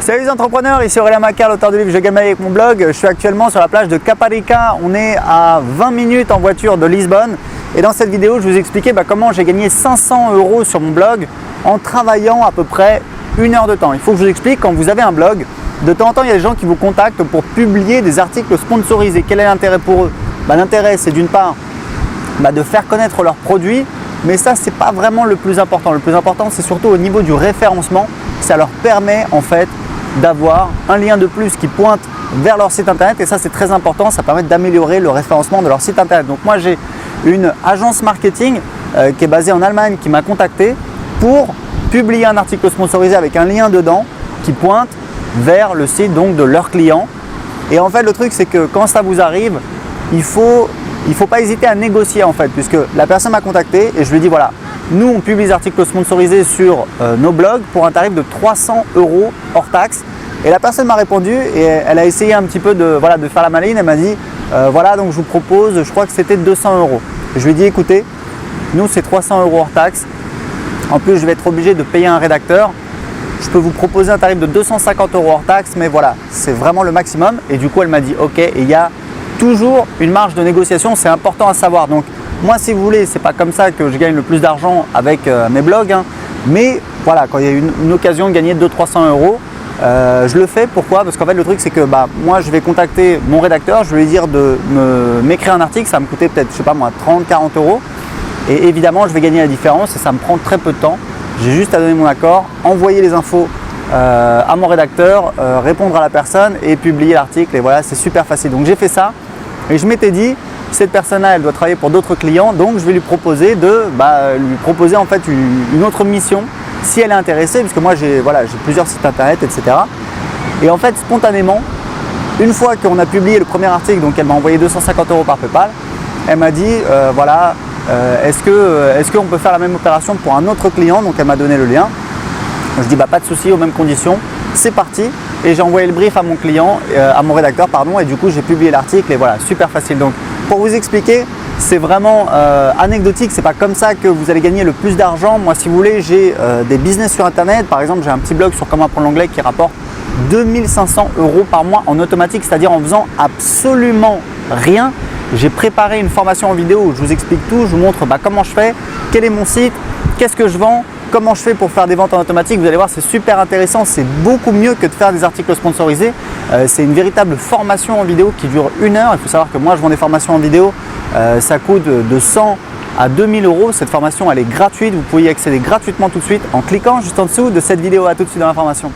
Salut les entrepreneurs, ici Aurélien Macar, l'auteur du livre Je gagne ma vie avec mon blog. Je suis actuellement sur la plage de Caparica. On est à 20 minutes en voiture de Lisbonne. Et dans cette vidéo, je vais vous expliquer comment j'ai gagné 500 € sur mon blog en travaillant à peu près 1 heure de temps. Il faut que je vous explique, quand vous avez un blog, de temps en temps, il y a des gens qui vous contactent pour publier des articles sponsorisés. Quel est l'intérêt pour eux? L'intérêt, c'est d'une part de faire connaître leurs produits, mais ça, c'est pas vraiment le plus important. Le plus important, c'est surtout au niveau du référencement. Ça leur permet en fait d'avoir un lien de plus qui pointe vers leur site internet, et ça, c'est très important. Ça permet d'améliorer le référencement de leur site internet. Donc moi, j'ai une agence marketing qui est basée en Allemagne qui m'a contacté pour publier un article sponsorisé avec un lien dedans qui pointe vers le site donc de leurs clients. Et en fait, le truc, c'est que quand ça vous arrive, il faut pas hésiter à négocier en fait, puisque la personne m'a contacté et je lui ai dit voilà, nous on publie des articles sponsorisés sur nos blogs pour un tarif de 300 € hors taxe. Et la personne m'a répondu et elle a essayé un petit peu de faire la maline. Elle m'a dit voilà, donc je vous propose, je crois que c'était 200 €. Je lui ai dit écoutez, nous c'est 300 € hors taxe. En plus, je vais être obligé de payer un rédacteur. Je peux vous proposer un tarif de 250 € hors taxe, mais voilà, c'est vraiment le maximum. Et du coup, elle m'a dit ok, et il y a toujours une marge de négociation, c'est important à savoir. Donc moi, si vous voulez, c'est pas comme ça que je gagne le plus d'argent avec mes blogs, hein. Mais voilà, quand il y a une occasion de gagner 200-300 €, je le fais. Pourquoi? Parce qu'en fait, le truc, c'est que moi, je vais contacter mon rédacteur, je vais lui dire de m'écrire un article. Ça va me coûter peut-être, je sais pas moi, 30-40 €. Et évidemment, je vais gagner la différence et ça me prend très peu de temps. J'ai juste à donner mon accord, envoyer les infos à mon rédacteur, répondre à la personne et publier l'article. Et voilà, c'est super facile. Donc j'ai fait ça et je m'étais dit, cette personne-là, elle doit travailler pour d'autres clients, donc je vais lui proposer en fait une autre mission si elle est intéressée, puisque moi j'ai plusieurs sites internet, etc. Et en fait, spontanément, une fois qu'on a publié le premier article, donc elle m'a envoyé 250 € par PayPal, elle m'a dit est-ce qu'on peut faire la même opération pour un autre client? Donc elle m'a donné le lien. Je dis pas de souci, aux mêmes conditions, c'est parti. Et j'ai envoyé le brief à mon client, à mon rédacteur, pardon, et du coup j'ai publié l'article et voilà, super facile. Donc pour vous expliquer, c'est vraiment anecdotique, c'est pas comme ça que vous allez gagner le plus d'argent. Moi, si vous voulez, j'ai des business sur internet. Par exemple, j'ai un petit blog sur comment apprendre l'anglais qui rapporte 2500 € par mois en automatique, c'est-à-dire en faisant absolument rien. J'ai préparé une formation en vidéo où je vous explique tout, je vous montre comment je fais, quel est mon site, qu'est-ce que je vends, comment je fais pour faire des ventes en automatique. Vous allez voir, c'est super intéressant, c'est beaucoup mieux que de faire des articles sponsorisés. C'est une véritable formation en vidéo qui dure 1 heure. Il faut savoir que moi, je vends des formations en vidéo, ça coûte de 100 à 2000 €. Cette formation, elle est gratuite, vous pouvez y accéder gratuitement tout de suite en cliquant juste en dessous de cette vidéo. À tout de suite dans la formation.